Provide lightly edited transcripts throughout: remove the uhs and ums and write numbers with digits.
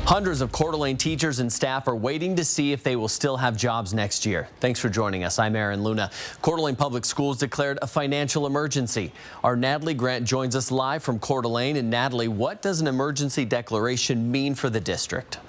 Hundreds of Coeur-d'Alene teachers and staff are waiting to see if they will still have jobs next year. Thanks for joining us. I'm Aaron Luna. Coeur-d'Alene Public Schools declared a financial emergency. Our Natalie Grant joins us live from Coeur-d'Alene. And Natalie, what does an emergency declaration mean for the district?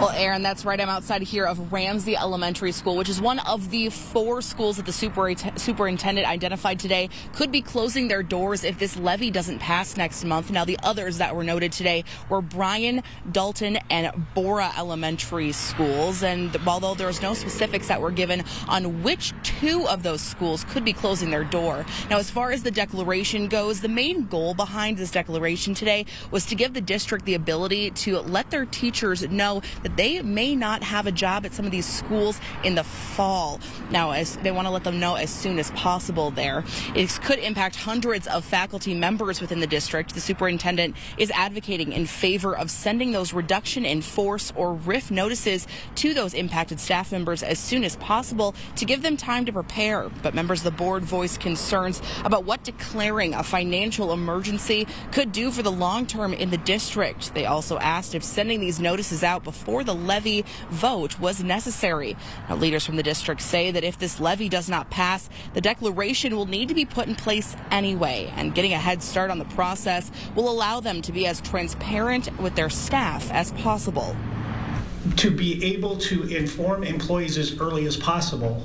Well, Aaron, that's right. I'm outside here of Ramsey Elementary School, which is one of the 4 schools that the superintendent identified today could be closing their doors if this levy doesn't pass next month. Now, the others that were noted today were Bryan, Dalton, and Borah elementary schools. And although there was no specifics that were given on which 2 of those schools could be closing their door. Now, as far as the declaration goes, the main goal behind this declaration today was to give the district the ability to let their teachers know that they may not have a job at some of these schools in the fall. Now, as they want to let them know as soon as possible there. It could impact hundreds of faculty members within the district. The superintendent is advocating in favor of sending those reduction in force or RIF notices to those impacted staff members as soon as possible to give them time to prepare. But members of the board voiced concerns about what declaring a financial emergency could do for the long term in the district. They also asked if sending these notices out before the levy vote was necessary. Now, leaders from the district say that if this levy does not pass, the declaration will need to be put in place anyway, and getting a head start on the process will allow them to be as transparent with their staff as possible. To be able to inform employees as early as possible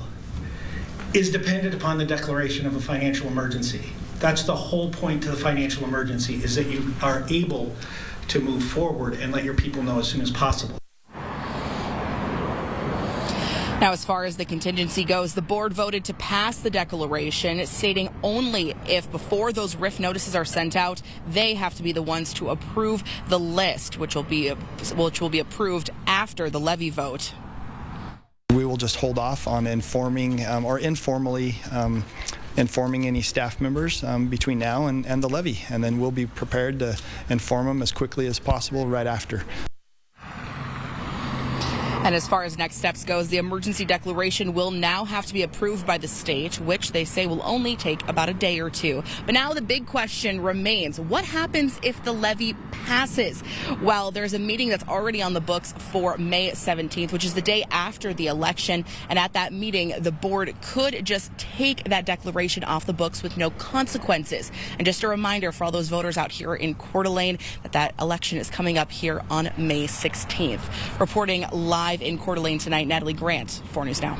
is dependent upon the declaration of a financial emergency. That's the whole point to the financial emergency, is that you are able to move forward and let your people know as soon as possible. Now, as far as the contingency goes, the board voted to pass the declaration, stating only if before those RIF notices are sent out, they have to be the ones to approve the list, which will be approved after the levy vote. We will just hold off on informing or informally informing any staff members between now and the levy, and then we'll be prepared to inform them as quickly as possible right after. And as far as next steps goes, the emergency declaration will now have to be approved by the state, which they say will only take about a day or 2. But now the big question remains, what happens if the levy passes? Well, there's a meeting that's already on the books for May 17th, which is the day after the election. And at that meeting, the board could just take that declaration off the books with no consequences. And just a reminder for all those voters out here in Coeur-d'Alene that election is coming up here on May 16th. Reporting live in Coeur d'Alene tonight, Natalie Grant, 4 News Now.